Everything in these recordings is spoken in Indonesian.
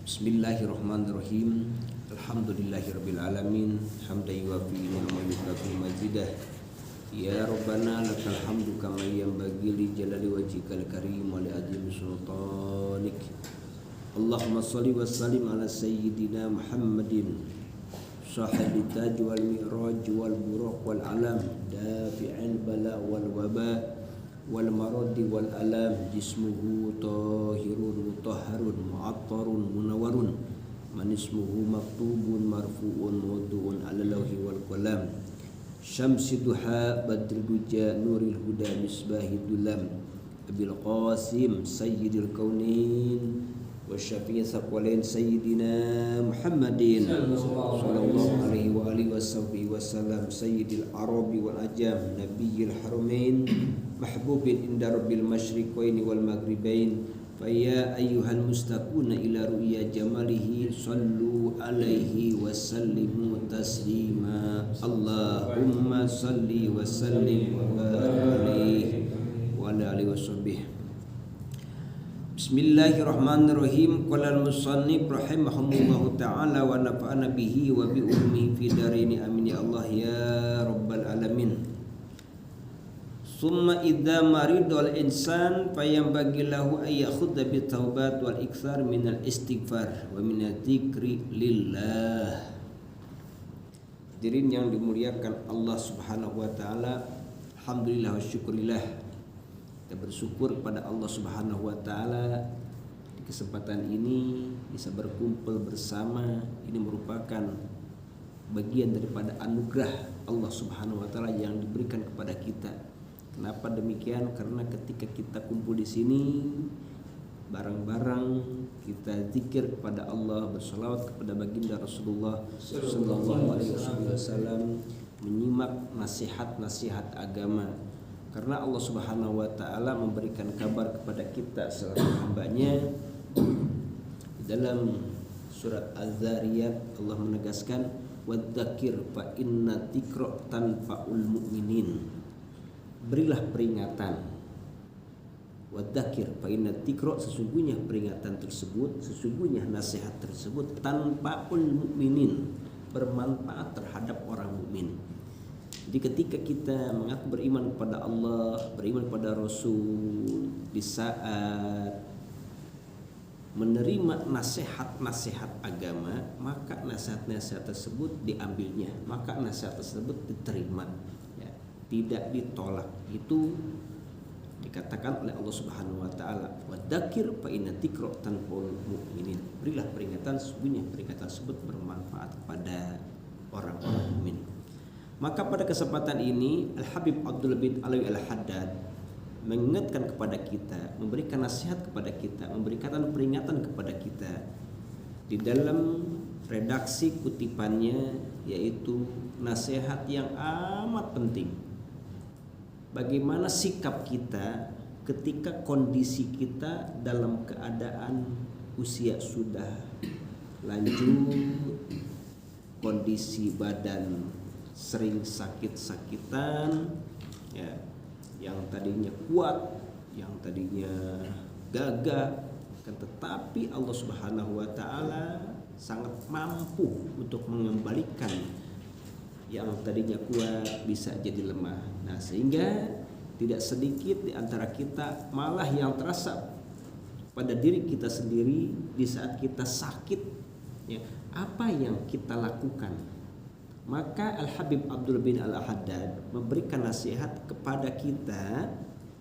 Bismillahirrahmanirrahim. Alhamdulillahirabbil alamin. Hamdan yuwafi ni'mahu yukafi mazidah. Ya Rabbana lakal hamdu kama yanbaghi li jalali wajhikal karim wa li azimi sultanik. Allahumma shalli wa sallim ala sayyidina Muhammadin sahibi taj wal mi'raj wal buraq wal alam dafi'il bala wal waba wal maradi wal alam jismuhu tahirun mutahharun mu'attarun munawwarun man ismuhu maktubun marfu'un mawdu'un ala lawhi wal qalam syamsi duha badri duja nuril huda misbahi dulam abil qasim sayyidil kaunin wa syafi'i saqwalain sayyidina Muhammadin sallallahu alaihi wa alihi wasallam sayyidil arabi wal ajam nabiyil haramain mahbubin inda rabbil masyriqaini wal maghribain fa ya ayyuhal mustaquna ila ru'ya jamalihi sallu alaihi wa sallimu taslima Allahumma salli wa sallim wa barik alaihi wa ala alihi washabbihi. Bismillahirrahmanirrahim. Qala al-musannif rahimahullahu ta'ala wa nafa'ana bihi wa bi ummi fi darini amin ya Allah ya rabbal alamin. Summa idza maridul insan fayanbaghi lahu ay yakhudha bi taubat wal iktsar minal istighfar wa minadz dzikri lillah. Hadirin yang dimuliakan Allah Subhanahu wa taala, alhamdulillah wa syukurillah. Kita bersyukur kepada Allah Subhanahu wa taala di kesempatan ini bisa berkumpul bersama. Ini merupakan bagian daripada anugerah Allah Subhanahu wa taala yang diberikan kepada kita. Kenapa demikian? Karena ketika kita kumpul di sini bareng-bareng kita zikir kepada Allah, bersalawat kepada baginda Rasulullah sallallahu alaihi wasallam, menyimak nasihat-nasihat agama. Karena Allah Subhanahu wa taala memberikan kabar kepada kita selaku hambanya dalam surat Az-Zariyat. Allah menegaskan wadzakir fa inna dzikra tanfa'ul mu'minin. Berilah peringatan. Wadzakir fa inna dzikra, sesungguhnya peringatan tersebut, sesungguhnya nasihat tersebut tanfa'ul mu'minin, bermanfaat terhadap orang mukmin. Jadi ketika kita mengaku beriman kepada Allah, beriman kepada Rasul, di saat menerima nasihat-nasihat agama, maka nasihat-nasihat tersebut diambilnya, maka nasihat tersebut diterima, ya, tidak ditolak. Itu dikatakan oleh Allah Subhanahu wa taala, wadzakir fa inna dzikra tanfa'ul mu'minin. Berilah peringatan, sesungguhnya peringatan tersebut bermanfaat kepada orang-orang mukmin. Maka pada kesempatan ini Al-Habib Abdullah bin Alawi Al-Haddad mengingatkan kepada kita, memberikan nasihat kepada kita, memberikan peringatan kepada kita di dalam redaksi kutipannya, yaitu nasihat yang amat penting. Bagaimana sikap kita ketika kondisi kita dalam keadaan usia sudah lanjut, kondisi badan sering sakit-sakitan, ya, yang tadinya kuat, yang tadinya gagah, kan, tetapi Allah Subhanahu wa taala sangat mampu untuk mengembalikan yang tadinya kuat bisa jadi lemah. Nah, sehingga tidak sedikit di antara kita malah yang terasa pada diri kita sendiri di saat kita sakit, ya, apa yang kita lakukan. Maka Al-Habib Abdullah bin Al-Haddad memberikan nasihat kepada kita,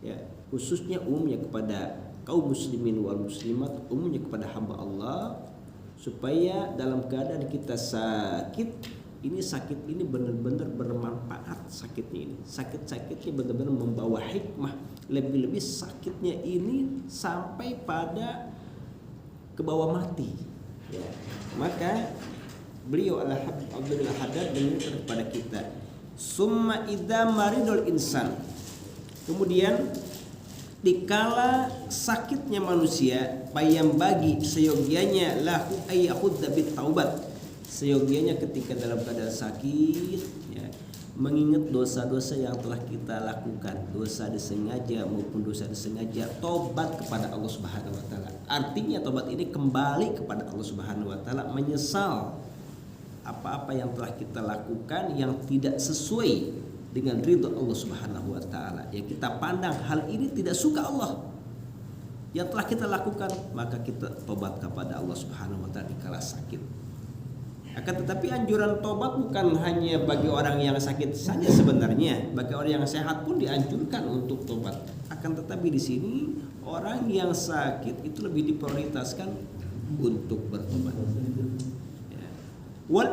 ya, khususnya umumnya kepada kaum muslimin wal muslimat, umumnya kepada hamba Allah, supaya dalam keadaan kita sakit ini benar-benar bermanfaat. Sakitnya ini, sakitnya benar-benar membawa hikmah. Lebih-lebih sakitnya ini sampai pada ke bawah mati, ya. Maka beliau Al-Habib Abdullah Haddad mengingatkan kepada kita, summa idza maridul insan, kemudian dikala sakitnya manusia, payam bagi seyogianya lahu ayyakhudha bit taubat, seyogianya ketika dalam keadaan sakit, ya, mengingat dosa-dosa yang telah kita lakukan, dosa disengaja maupun dosa disengaja, tobat kepada Allah Subhanahu wa taala. Artinya tobat ini kembali kepada Allah Subhanahu wa taala, menyesal apa-apa yang telah kita lakukan yang tidak sesuai dengan ridho Allah Subhanahu wa taala. Yang kita pandang hal ini tidak suka Allah yang telah kita lakukan, maka kita tobat kepada Allah Subhanahu wa taala dikala sakit. Akan tetapi anjuran tobat bukan hanya bagi orang yang sakit saja sebenarnya, bagi orang yang sehat pun dianjurkan untuk tobat. Akan tetapi di sini orang yang sakit itu lebih diprioritaskan untuk bertobat. Ya. Wal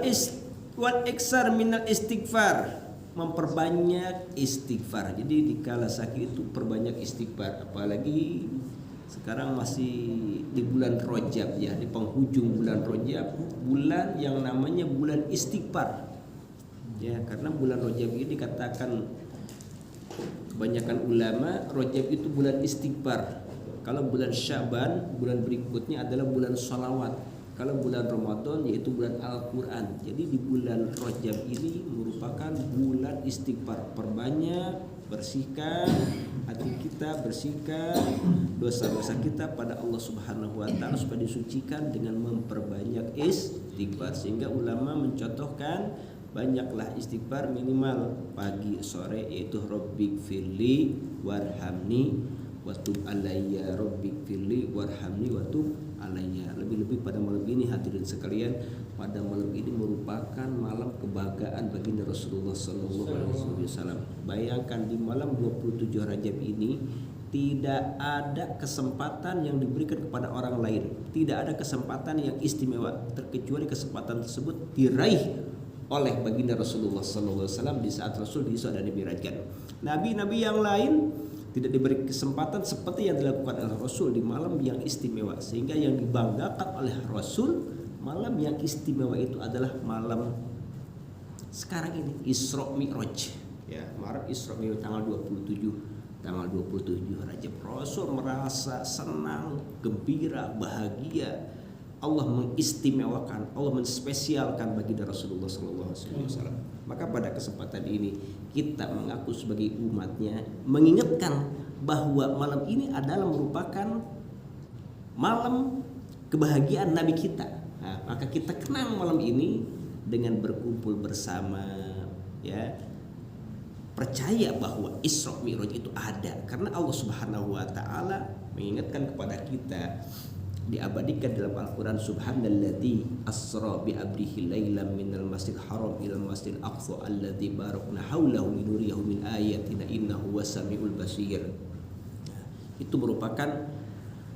iksar minal istighfar, memperbanyak istighfar. Jadi dikala sakit itu perbanyak istighfar, apalagi sekarang masih di bulan Rajab ya, di penghujung bulan Rajab, bulan yang namanya bulan istighfar. Ya, karena bulan Rajab ini dikatakan kebanyakan ulama Rajab itu bulan istighfar. Kalau bulan Syaban, bulan berikutnya adalah bulan sholawat. Kalau bulan Ramadan yaitu bulan Al-Quran. Jadi di bulan Rajab ini merupakan bulan istighfar. Perbanyak, bersihkan hati kita, bersihkan dosa-dosa kita pada Allah Subhanahu wa taala supaya disucikan dengan memperbanyak istighfar. Sehingga ulama mencontohkan banyaklah istighfar minimal pagi sore, yaitu Rabbik firli warhamni watub alayya, Rabbik firli warhamni watub alayya. Lebih-lebih pada malam ini hadirin sekalian, pada malam ini merupakan malam kebahagiaan baginda Rasulullah sallallahu alaihi wasallam. Bayangkan di malam 27 Rajab ini tidak ada kesempatan yang diberikan kepada orang lain, tidak ada kesempatan yang istimewa terkecuali kesempatan tersebut diraih oleh baginda Rasulullah sallallahu alaihi wasallam di saat Rasul diisra dan dimi'rajkan. Nabi-nabi yang lain tidak diberi kesempatan seperti yang dilakukan oleh Rasul di malam yang istimewa, sehingga yang dibanggakan oleh Rasul malam yang istimewa itu adalah malam sekarang ini, Isra Mi'raj. Ya, malam Isra Mi'raj tanggal 27 Rajab. Rasul merasa senang, gembira, bahagia. Allah mengistimewakan, Allah menspesialkan baginda Rasulullah SAW. Maka pada kesempatan ini kita mengaku sebagai umatnya, mengingatkan bahwa malam ini adalah merupakan malam kebahagiaan Nabi kita. Nah, maka kita kenang malam ini dengan berkumpul bersama, ya. Percaya bahwa Isra Mi'raj itu ada karena Allah Subhanahu wa taala mengingatkan kepada kita, diabadikan dalam Al-Quran, subhanalladzi asra bi abdihi lailan minal masjidil haram ilal masjidil aqsa alladzi barakna haulahu linuriyahu min ayatina innahu wasamiul basir. Itu merupakan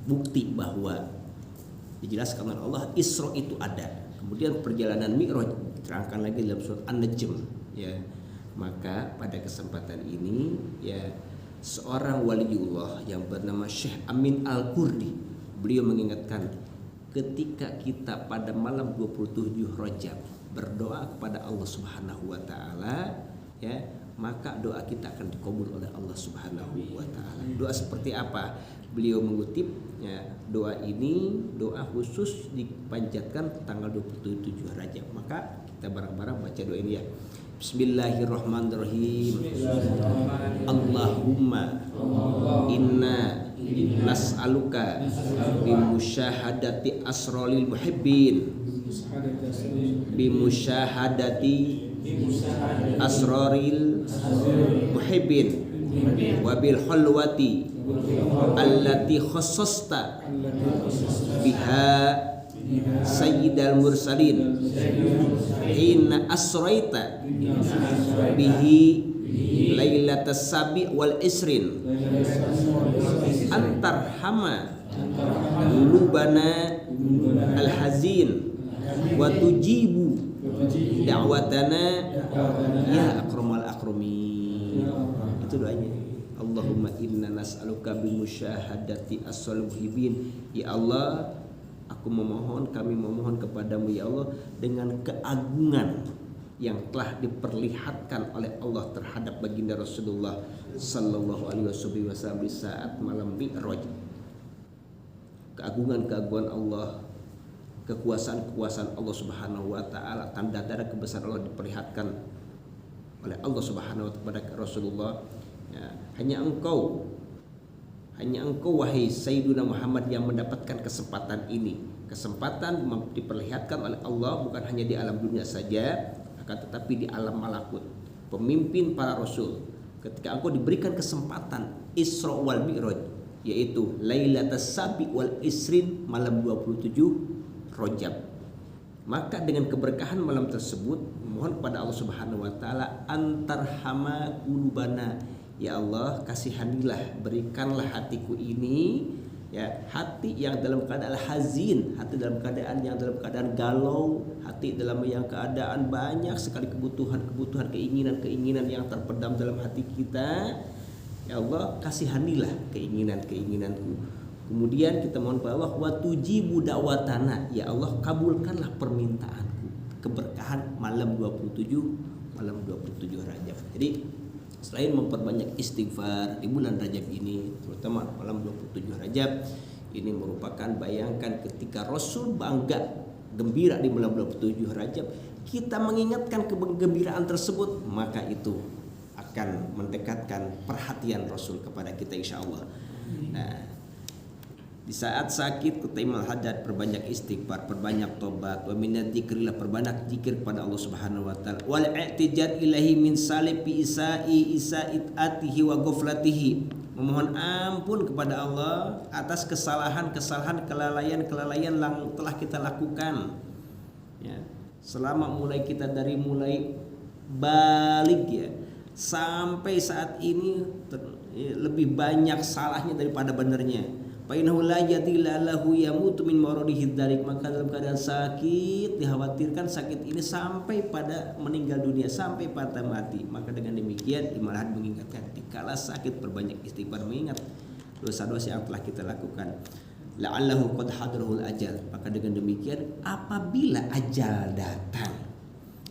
bukti bahwa dijelaskan oleh Allah Isra itu ada. Kemudian perjalanan Mi'raj diterangkan lagi dalam surat An-Najm, ya. Maka pada kesempatan ini, ya, seorang waliullah yang bernama Syekh Amin Al-Qurdi, beliau mengingatkan ketika kita pada malam 27 Rajab berdoa kepada Allah Subhanahu wa taala, ya, maka doa kita akan dikabul oleh Allah Subhanahu wa taala. Doa seperti apa? Beliau mengutip, ya, doa ini doa khusus dipanjatkan tanggal 27 Rajab. Maka kita bareng-bareng baca doa ini, ya. Bismillahirrahmanirrahim. Allahumma inna nas'aluka bimusyahadati asraril muhibbin, bimusyahadati asraril muhibbin wa bil halwati allati khassasta biha sayyidal mursalin hina asraita bihi lailatas sabi wal isrin antarhama lubana al hazin wa tujibu da'watana ya akramal akramin. Itu doanya. Allahumma inna nas'aluka bimusyahadati as-salih muhibbin. Ya Allah, aku memohon, kami memohon kepadamu ya Allah dengan keagungan yang telah diperlihatkan oleh Allah terhadap baginda Rasulullah sallallahu alaihi wasallam di saat malam Mi'raj. Keagungan-keagungan Allah, kekuasaan-kekuasaan Allah Subhanahu wa taala, tanda-tanda kebesaran Allah diperlihatkan oleh Allah Subhanahu wa taala kepada Rasulullah, ya, hanya engkau wahai Sayyiduna Muhammad yang mendapatkan kesempatan ini. Kesempatan diperlihatkan oleh Allah bukan hanya di alam dunia saja, akan tetapi di alam malakut. Pemimpin para rasul, ketika engkau diberikan kesempatan Isra wal Mi'raj, yaitu Lailatus Sabi wal Isrin, malam 27 Rajab. Maka dengan keberkahan malam tersebut, mohon kepada Allah Subhanahu wa taala, antarhama qulubana, ya Allah, kasihanilah, berikanlah hatiku ini, ya, hati yang dalam keadaan hazin, hati dalam keadaan galau, hati dalam yang keadaan banyak sekali kebutuhan, keinginan yang terpendam dalam hati kita. Ya Allah, kasihanilah keinginanku. Kemudian kita mohon kepada Allah, wa tujibu da'watana, ya Allah, kabulkanlah permintaanku. Keberkahan malam 27 Rajab. Jadi selain memperbanyak istighfar di bulan Rajab ini, terutama malam 27 Rajab ini, merupakan, bayangkan ketika Rasul bangga gembira di malam 27 Rajab, kita mengingatkan kegembiraan tersebut, maka itu akan mendekatkan perhatian Rasul kepada kita, insya Allah. Nah, di saat sakit Qutaimal Haddad, perbanyak istighfar, perbanyak tobat, wa minadz dzikrillah, perbanyak zikir kepada Allah Subhanahu wa taala, wal i'tijad ilahi min salibi isa'atihi wa ghaflatihi, memohon ampun kepada Allah atas kesalahan, kelalaian yang telah kita lakukan, ya, selama mulai balik, ya, sampai saat ini lebih banyak salahnya daripada benernya. Fa innahu la yadilla lahu yamutu min maradihi dzalik, maka dalam keadaan sakit dikhawatirkan sakit ini sampai pada meninggal dunia, sampai pada mati. Maka dengan demikian Imam mengingatkan, dikala sakit perbanyak istighfar, mengingat dosa-dosa yang telah kita lakukan. La'allahu qad hadarahul ajal, maka dengan demikian apabila ajal datang,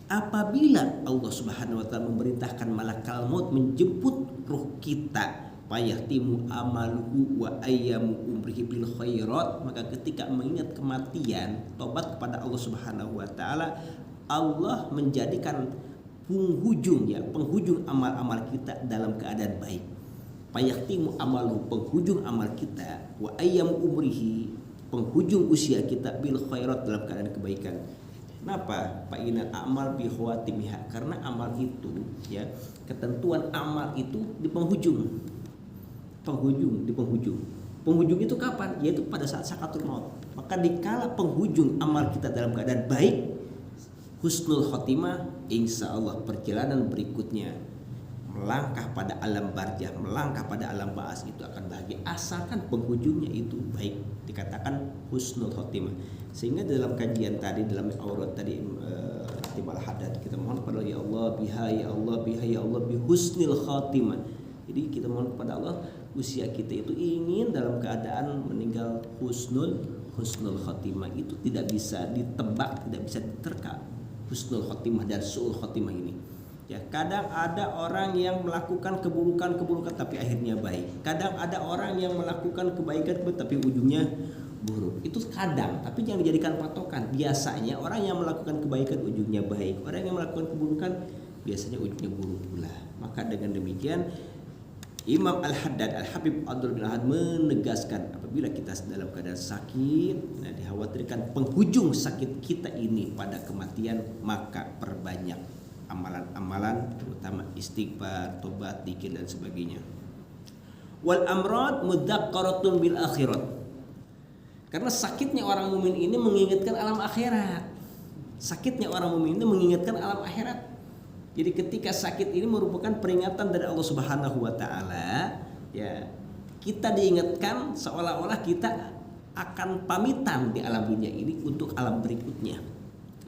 apabila Allah Subhanahu wa taala memerintahkan malakal maut menjemput ruh kita, fayahtimu amaluhu wa ayyamu umrihi bil khairat, maka ketika mengingat kematian, tobat kepada Allah Subhanahu wa taala, Allah menjadikan penghujung amal-amal kita dalam keadaan baik. Fayahtimu amaluhu, penghujung amal kita, wa ayyamu umrihi, penghujung usia kita, bil khairat, dalam keadaan kebaikan. Kenapa? Pak Inal amal bi khawatimiha, karena amal itu, ya, ketentuan amal itu di penghujung. Penghujung itu kapan? Yaitu pada saat sakaratul maut. Maka dikala penghujung amal kita dalam keadaan baik, husnul khotimah, insya Allah perjalanan berikutnya melangkah pada alam barzah, melangkah pada alam ba'ats itu akan bahagia, asalkan penghujungnya itu baik, dikatakan husnul khotimah. Sehingga dalam kajian tadi, dalam aurat tadi, Qutaimal Haddad, kita mohon kepada ya Allah biha bi husnil khotimah. Jadi kita mohon kepada Allah, usia kita itu ingin dalam keadaan meninggal husnul khotimah. Itu tidak bisa ditebak, tidak bisa diterka husnul khotimah dan su'ul khotimah ini. Ya, kadang ada orang yang melakukan keburukan tapi akhirnya baik. Kadang ada orang yang melakukan kebaikan tapi ujungnya buruk. Itu kadang, tapi jangan dijadikan patokan. Biasanya orang yang melakukan kebaikan ujungnya baik, orang yang melakukan keburukan biasanya ujungnya buruk pula. Maka dengan demikian Imam Al-Haddad, Al-Habib Abdul bin Ahad menegaskan, apabila kita dalam keadaan sakit, nah, dikhawatirkan penghujung sakit kita ini pada kematian, maka perbanyak amalan-amalan, terutama istighfar, tobat, dzikir dan sebagainya. Wal amrad mudzaqqaratun bil akhirat. Karena sakitnya orang mukmin ini mengingatkan alam akhirat. Sakitnya orang mukmin ini mengingatkan alam akhirat. Jadi ketika sakit ini merupakan peringatan dari Allah Subhanahu wa taala, ya, kita diingatkan seolah-olah kita akan pamitan di alam dunia ini untuk alam berikutnya,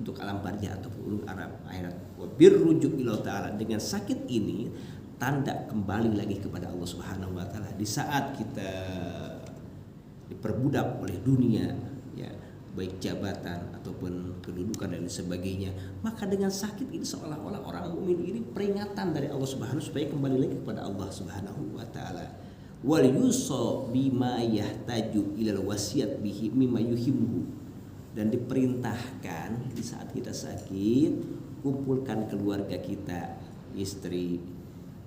untuk alam barzah ataupun alam akhirat. Wa birrujuk ila taala, dengan sakit ini tanda kembali lagi kepada Allah Subhanahu wa taala. Di saat kita diperbudak oleh dunia, ya, baik jabatan ataupun kedudukan dan sebagainya, maka dengan sakit ini seolah-olah orang mukmin ini peringatan dari Allah Subhanahu supaya kembali lagi kepada Allah Subhanahu wa taala. Wal yusa bima yahtaju ilal wasiyat bihi mimma yuhibbu, dan diperintahkan di saat kita sakit, kumpulkan keluarga kita, istri,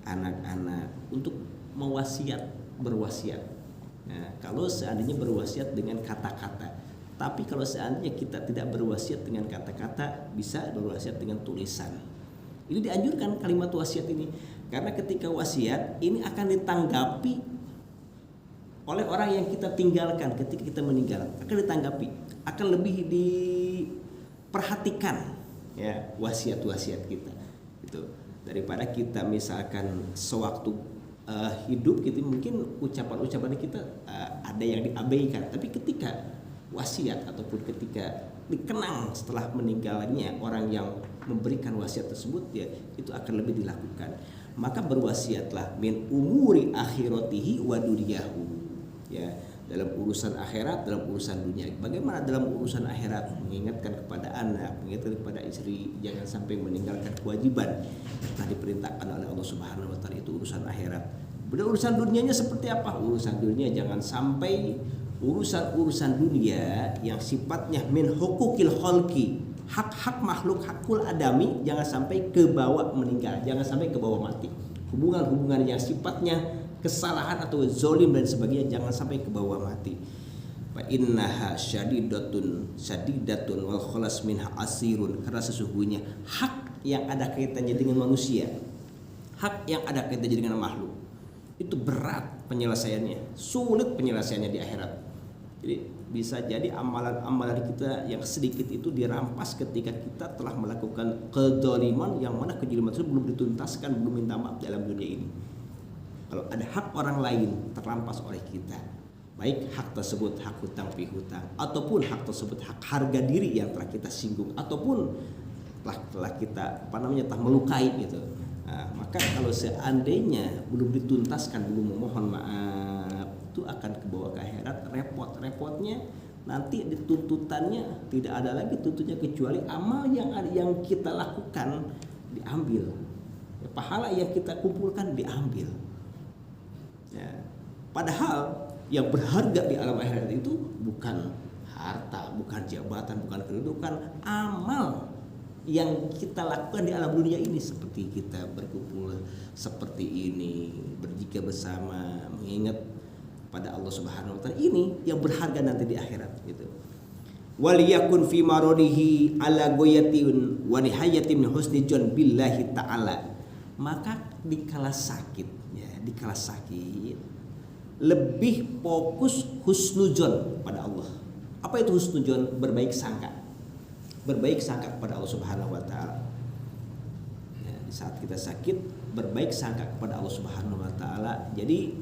anak-anak untuk berwasiat. Nah, kalau seandainya berwasiat dengan kata-kata, tapi kalau seandainya kita tidak berwasiat dengan kata-kata, bisa berwasiat dengan tulisan. Ini dianjurkan kalimat wasiat ini, karena ketika wasiat ini akan ditanggapi oleh orang yang kita tinggalkan ketika kita meninggal, akan ditanggapi, akan lebih diperhatikan ya wasiat-wasiat kita itu, daripada kita misalkan sewaktu hidup gitu mungkin ucapan-ucapan kita ada yang diabaikan, tapi ketika wasiat ataupun ketika dikenang setelah meninggalnya orang yang memberikan wasiat tersebut, ya itu akan lebih dilakukan. Maka berwasiatlah min umuri akhiratihi wa dunyahu, ya, dalam urusan akhirat, dalam urusan dunia. Bagaimana dalam urusan akhirat? Mengingatkan kepada anak, mengingatkan kepada istri, jangan sampai meninggalkan kewajiban telah diperintahkan oleh Allah Subhanahu wa taala, itu urusan akhirat. Kemudian urusan dunianya seperti apa? Urusan dunia jangan sampai urusan dunia yang sifatnya min hukukil khalqi, hak-hak makhluk, hakul adami, jangan sampai ke bawah meninggal, jangan sampai ke bawah mati. Hubungan-hubungan yang sifatnya kesalahan atau zolim dan sebagainya jangan sampai ke bawah mati. Fa innaha syadidatun wal khalas minha asirun, karena sesungguhnya hak yang ada kaitannya dengan manusia, hak yang ada kaitannya dengan makhluk itu berat penyelesaiannya, sulit penyelesaiannya di akhirat. Jadi bisa jadi amalan-amalan kita yang sedikit itu dirampas ketika kita telah melakukan kezaliman, yang mana kezaliman itu belum dituntaskan, belum minta maaf dalam dunia ini. Kalau ada hak orang lain terrampas oleh kita, baik hak tersebut hak hutang pihutang, ataupun hak tersebut hak harga diri yang telah kita singgung, ataupun telah kita telah melukai gitu. Nah, maka kalau seandainya belum dituntaskan, belum memohon maaf, itu akan kebawa ke akhirat repotnya. Nanti dituntutannya tidak ada lagi tuntutannya kecuali amal yang kita lakukan diambil, ya, pahala yang kita kumpulkan diambil. Ya, padahal yang berharga di alam akhirat itu bukan harta, bukan jabatan, bukan kedudukan, amal yang kita lakukan di alam dunia ini, seperti kita berkumpul seperti ini, berzikir bersama, mengingat pada Allah Subhanahu wa taala, ini yang berharga nanti di akhirat gitu. Waliyakun fi marodihi ala goyatin wa nihayatin min husni jon billahi ta'ala. Maka dikala sakit, ya, dikala sakit lebih fokus husnujon pada Allah. Apa itu husnujon? Berbaik sangka. Berbaik sangka kepada Allah Subhanahu wa taala. Ya, di saat kita sakit, berbaik sangka kepada Allah Subhanahu wa taala. Jadi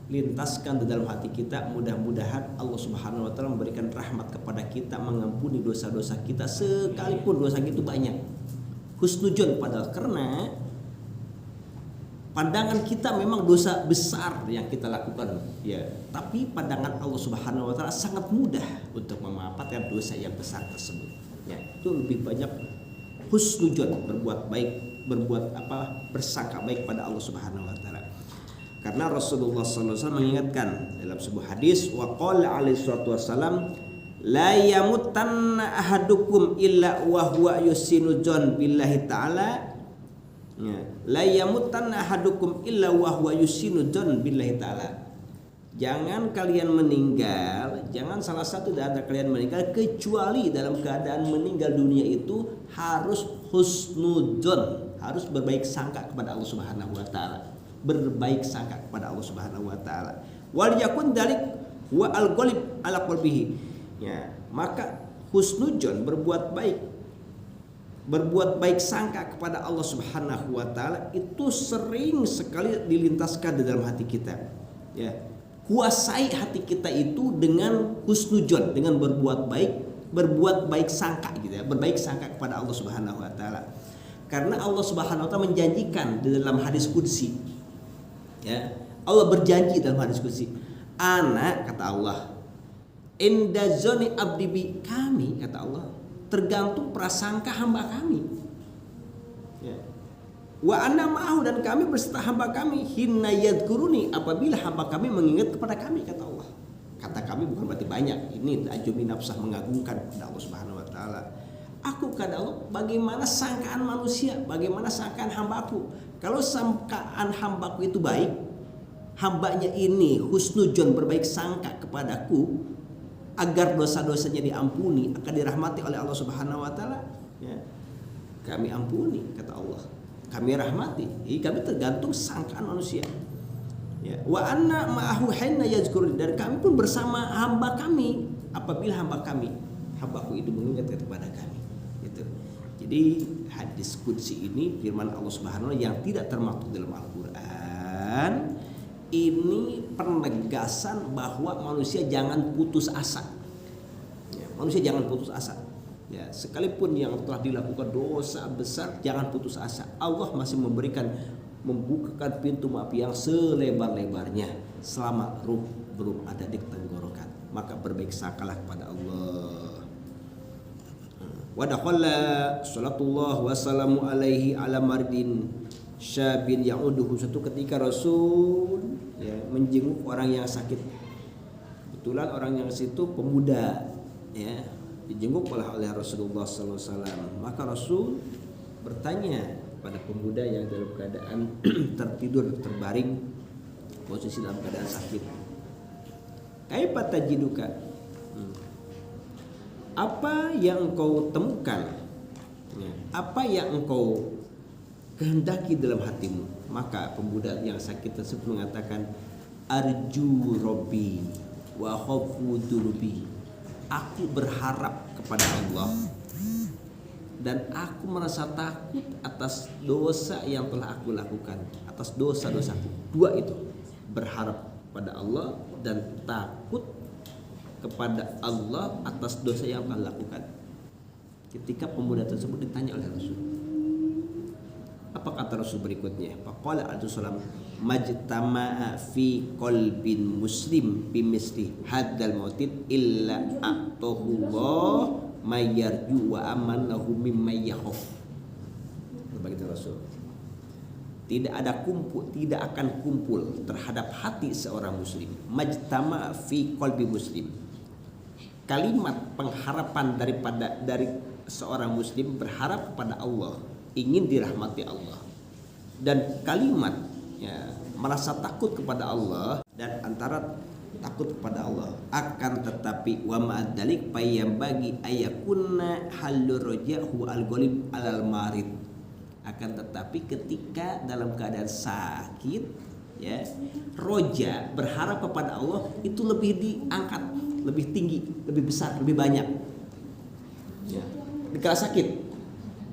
lintaskan di dalam hati kita, mudah-mudahan Allah Subhanahu wa taala memberikan rahmat kepada kita, mengampuni dosa-dosa kita sekalipun dosa itu banyak. Husnujon padahal karena pandangan kita memang dosa besar yang kita lakukan, ya. Tapi pandangan Allah Subhanahu wa taala sangat mudah untuk memaafkan dosa yang besar tersebut. Ya, itu lebih banyak husnujon, berbuat baik, bersangka baik pada Allah Subhanahu wa taala. Karena Rasulullah SAW mengingatkan dalam sebuah hadis, wa qala alaihi salatu wasallam, la yamutanna ahadukum illa wa huwa yusinu jon billahi ta'ala. Ya, la yamutanna ahadukum illa wa huwa yusinu jon billahi ta'ala. Jangan kalian meninggal, jangan salah satu dari antara kalian meninggal kecuali dalam keadaan meninggal dunia itu harus husnudzon, harus berbaik sangka kepada Allah Subhanahu wa taala. Berbaik sangka kepada Allah Subhanahu wa taala. Wal yakun dalik wa al-ghalib ala qalbihi. Ya, maka husnudzon, berbuat baik sangka kepada Allah Subhanahu wa taala itu sering sekali dilintaskan di dalam hati kita. Ya. Kuasai hati kita itu dengan husnudzon, dengan berbuat baik sangka gitu ya, berbaik sangka kepada Allah Subhanahu wa taala. Karena Allah Subhanahu wa taala menjanjikan di dalam hadis qudsi. Ya, Allah berjanji dalam hadis qudsi, "Ana," kata Allah, "inda zoni abdi bi," kami, kata Allah, tergantung prasangka hamba kami. Ya. Wa anna ma'ahu, dan kami berserta hamba kami, hinna yadhkuruni, apabila hamba kami mengingat kepada kami, kata Allah. Kata kami bukan berarti banyak, ini ta'jumi nafsah, mengagungkan kepada Allah Subhanahu wa taala. Aku kepada Allah bagaimana sangkaan manusia, bagaimana sangkaan hambaku. Kalau sangkaan hambaku itu baik, hambanya ini husnudzon, berbaik sangka kepadaku agar dosa-dosanya diampuni, akan dirahmati oleh Allah Subhanahu wa taala, ya, kami ampuni, kata Allah. Kami rahmati. Jadi kami tergantung sangkaan manusia. Ya, wa anna ma'ahu hina yazkurun, dan kami pun bersama hamba kami apabila hambaku itu mengingat kepada kami. Gitu. Jadi hadis qudsi ini firman Allah Subhanahu wa taala yang tidak termaktub dalam Al-Qur'an, ini penegasan bahwa manusia jangan putus asa. Ya, manusia jangan putus asa. Ya, sekalipun yang telah dilakukan dosa besar, jangan putus asa. Allah masih membukakan pintu maaf yang selebar-lebarnya selama ruh belum ada di tenggorokan. Maka berbaik sangkalah kepada Allah. Wa dakhala sallallahu wasallamu alaihi ala mardin syabin ya'uduhu. Suatu ketika Rasul, ya, menjenguk orang yang sakit. Kebetulan orang yang situ pemuda, ya, dijenguk oleh Rasulullah sallallahu alaihi wasallam. Maka Rasul bertanya pada pemuda yang dalam keadaan tertidur, terbaring, posisi dalam keadaan sakit, kaifa tajiduka, apa yang engkau temukan, apa yang engkau kehendaki dalam hatimu. Maka pemuda yang sakit tersebut mengatakan, arju robbi wa khawfu durubi, aku berharap kepada Allah dan aku merasa takut atas dosa yang telah aku lakukan, atas dosa-dosaku. Dua itu, berharap pada Allah dan takut kepada Allah atas dosa yang telah lakukan. Ketika pemuda tersebut ditanya oleh Rasul, apa kata Rasul berikutnya? Faqala Rasulullah, majtama'a fi qalbin muslim bimisli hadzal mautin illa a'tahullah mayyarju wa amanahu mimma yakhaf. Begitu Rasul. Tidak akan kumpul terhadap hati seorang muslim. Majtama'a fi qalbi muslim. Kalimat pengharapan dari seorang muslim berharap kepada Allah, ingin dirahmati Allah, dan kalimat, ya, merasa takut kepada Allah, dan antara takut kepada Allah akan tetapi wa ma'adalik payam bagi ayakunna halur rojahu al-ghalib alal marid, akan tetapi ketika dalam keadaan sakit, ya, roja berharap kepada Allah itu lebih diangkat, lebih tinggi, lebih besar, lebih banyak, ya, di kala sakit.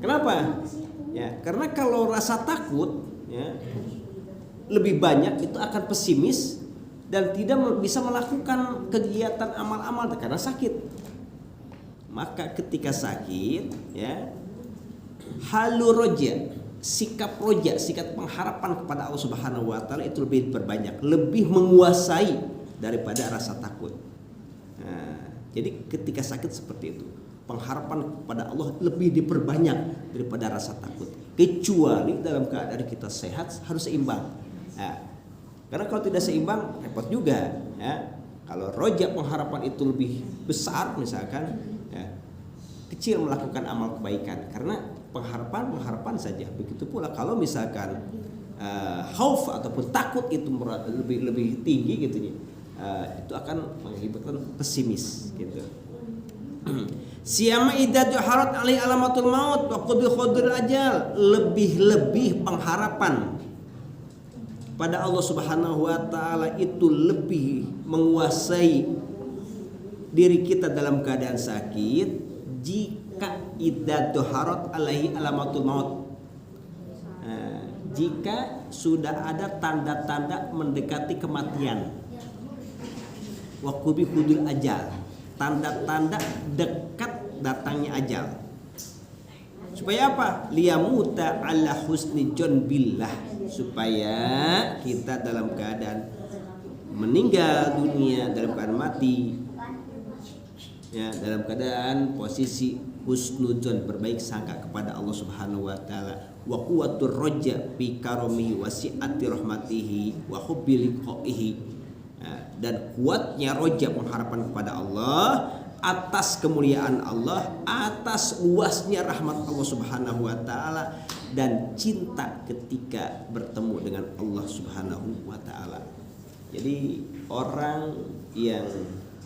Kenapa? Ya, karena kalau rasa takut, ya, lebih banyak, itu akan pesimis dan tidak bisa melakukan kegiatan amal-amal karena sakit. Maka ketika sakit, ya, halu roja, sikap roja, sikap pengharapan kepada Allah Subhanahu wa taala itu lebih berbanyak, lebih menguasai daripada rasa takut. Nah, jadi ketika sakit seperti itu, pengharapan kepada Allah lebih diperbanyak daripada rasa takut. Kecuali dalam keadaan kita sehat, harus seimbang. Nah, karena kalau tidak seimbang repot juga, ya. Kalau roja pengharapan itu lebih besar misalkan, ya, kecil melakukan amal kebaikan karena pengharapan saja. Begitu pula kalau misalkan khauf ataupun takut itu lebih tinggi gitu, itu akan mengakibatkan pesimis gitu. Siyama idza harat alai alamatul maut wa qad khadir ajal, lebih pengharapan pada Allah Subhanahu wa taala itu lebih menguasai diri kita dalam keadaan sakit jika idza harat alaihi alamatul maut. Nah, jika sudah ada tanda-tanda mendekati kematian, wa qad khadir ajal, tanda-tanda dekat datangnya ajal. Supaya apa? Liyamuta ala husni jon billah, supaya kita dalam keadaan meninggal dunia, dalam keadaan mati, ya, dalam keadaan posisi husnudzon, berbaik sangka kepada Allah Subhanahu wa taala. Wa quwwatur raja bi karamihi wa si'ati rahmatihi wa hubbi liqaihi. Dan kuatnya roja pengharapan kepada Allah atas kemuliaan Allah, atas luasnya rahmat Allah Subhanahu wa taala, dan cinta ketika bertemu dengan Allah Subhanahu wa taala. Jadi orang yang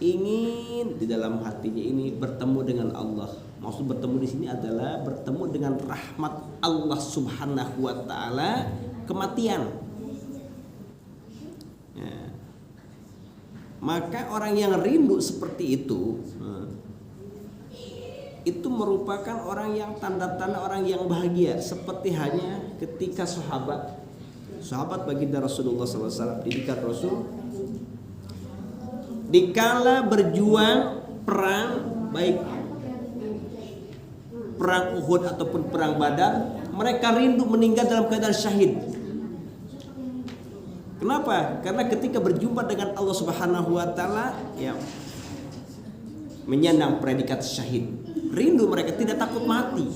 ingin di dalam hatinya ini bertemu dengan Allah, maksud bertemu di sini adalah bertemu dengan rahmat Allah Subhanahu wa taala, kematian. Ya. Maka orang yang rindu seperti itu merupakan orang yang tanda-tanda orang yang bahagia, seperti hanya ketika sahabat baginda Rasulullah SAW, didikan Rasul, dikala berjuang perang, baik perang Uhud ataupun perang Badar, mereka rindu meninggal dalam keadaan syahid. Kenapa? Karena ketika berjumpa dengan Allah Subhanahu wa taala, ya, menyandang predikat syahid. Rindu mereka, tidak takut mati,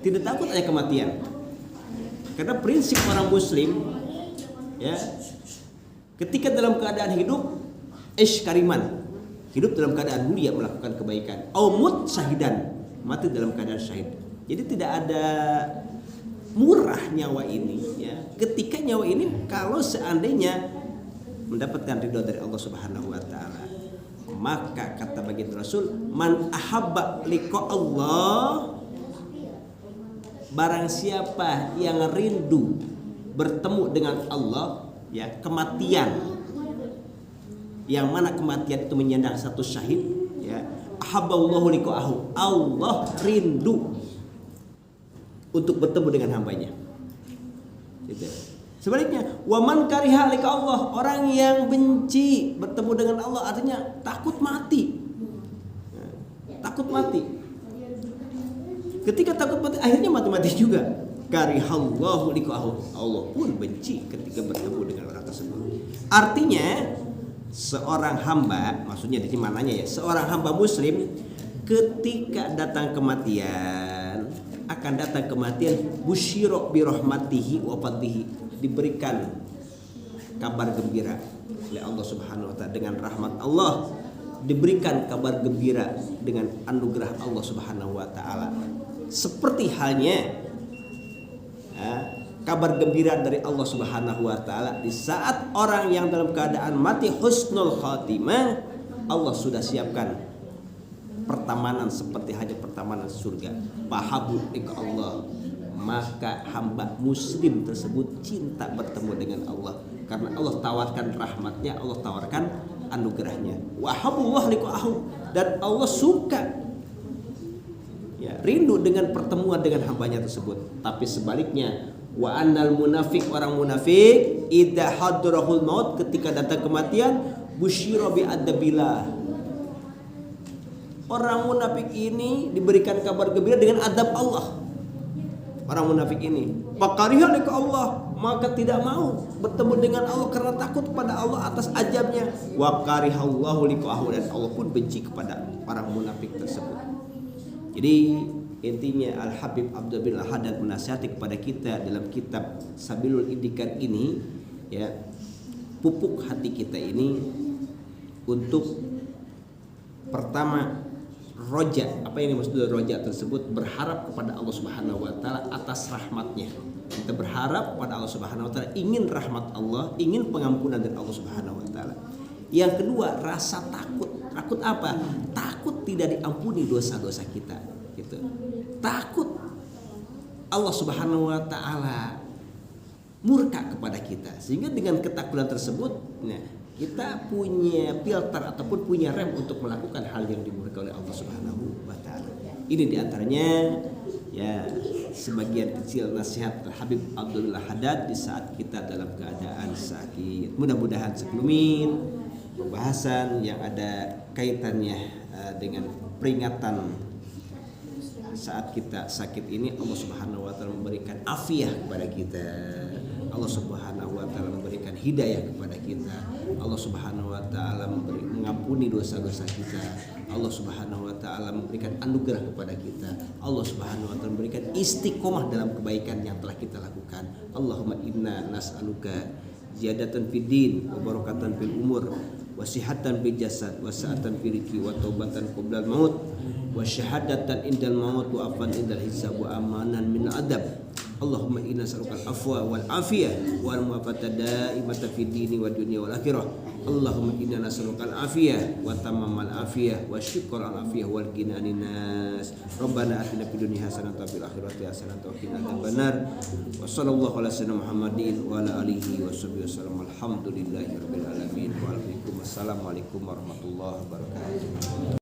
tidak takut ada kematian. Karena prinsip orang muslim, ya, ketika dalam keadaan hidup kariman, hidup dalam keadaan mulia melakukan kebaikan, aumut syahidan, mati dalam keadaan syahid. Jadi tidak ada murah nyawa ini, ya. Ketika nyawa ini kalau seandainya mendapatkan ridho dari Allah Subhanahu wa taala, maka kata baginda Rasul, man ahabba liqa Allah, barang siapa yang rindu bertemu dengan Allah, ya, kematian, yang mana kematian itu menyandang satu syahid, ya, ahabballahu liqa'ahu, Allah rindu untuk bertemu dengan hambanya. Gitu. Sebaliknya, waman kariha liqa Allah, orang yang benci bertemu dengan Allah artinya takut mati. Takut mati. Ketika takut mati akhirnya mati-mati juga. Karihallahu liqa'ahu, Allah pun benci ketika bertemu dengan orang tersebut. Artinya seorang hamba, maksudnya di mananya ya, seorang hamba muslim ketika datang kematian, akan datang kematian, busyiro birahmatihi wa fadlihi, diberikan kabar gembira oleh Allah Subhanahu wa taala dengan rahmat Allah, diberikan kabar gembira dengan anugerah Allah Subhanahu wa taala. Seperti halnya kabar gembira dari Allah Subhanahu wa taala di saat orang yang dalam keadaan mati husnul khatimah, Allah sudah siapkan pertamanan seperti hanya pertamanan surga. Pahabu ika Allah, maka hamba muslim tersebut cinta bertemu dengan Allah karena Allah tawarkan rahmatnya, Allah tawarkan anugerahnya. Wahabullah liqa'ahu, dan Allah suka, ya, rindu dengan pertemuan dengan hambanya tersebut. Tapi sebaliknya, wa annal munafik, orang munafik, idza hadrahul maut, ketika datang kematian, busyira bi adabillah, orang munafik ini diberikan kabar gembira dengan adab Allah. Orang munafik ini fakariha liqa Allah, maka tidak mau bertemu dengan Allah karena takut kepada Allah atas azabnya. Wa karihallahu liqa'ahu, dan Allah pun benci kepada orang munafik tersebut. Jadi intinya Al Habib Abdul bin Al Haddad menasihati kepada kita dalam kitab Sabilul Idhkar ini, ya, pupuk hati kita ini untuk pertama roja. Apa yang dimaksud roja tersebut? Berharap kepada Allah Subhanahu wa taala atas rahmatnya. Kita berharap kepada Allah Subhanahu wa taala, ingin rahmat Allah, ingin pengampunan dari Allah Subhanahu wa taala. Yang kedua, rasa takut. Takut apa? Takut tidak diampuni dosa-dosa kita, gitu. Takut Allah Subhanahu wa taala murka kepada kita. Sehingga dengan ketakutan tersebut, nah, kita punya filter ataupun punya rem untuk melakukan hal yang dimurkai oleh Allah Subhanahu wa taala. Ini diantaranya, ya, sebagian kecil nasihat Habib Abdullah Haddad di saat kita dalam keadaan sakit. Mudah-mudahan sekelumit pembahasan yang ada kaitannya dengan peringatan saat kita sakit ini, Allah Subhanahu wa taala memberikan afiah kepada kita. Allah Subhanahu wa taala memberikan hidayah kepada kita. Allah Subhanahu wa taala mengampuni dosa-dosa kita. Allah Subhanahu wa taala memberikan anugerah kepada kita. Allah Subhanahu wa taala memberikan istiqomah dalam kebaikan yang telah kita lakukan. Allahumma inna nas'aluka ziyadatan fid din wa barakatan fil umur wa sihatan bil jasad wa sa'atan fil rizqi wa taubatan qabla al maut wa syahadatan indal maut wa afan indal hisab wa amanan min adab. Allahumma inna nas'aluka al-afwa wal afiyah wal mu'afata daimata fid dini wad dunya wal akhirah. Allahumma inna nas'aluka al-afiyah wa tamamal afiyah wa syukra al-afiyah wal ghina 'anil nas. Rabbana atina fid dunya hasanatan wa fil akhirati hasanatan wa qina adzabannar. Wa sallallahu ala sayyidina Muhammadin wa ala alihi wa sahbihi wasallam. Alhamdulillahirabbil alamin. Waalaikumsalam warahmatullahi wabarakatuh.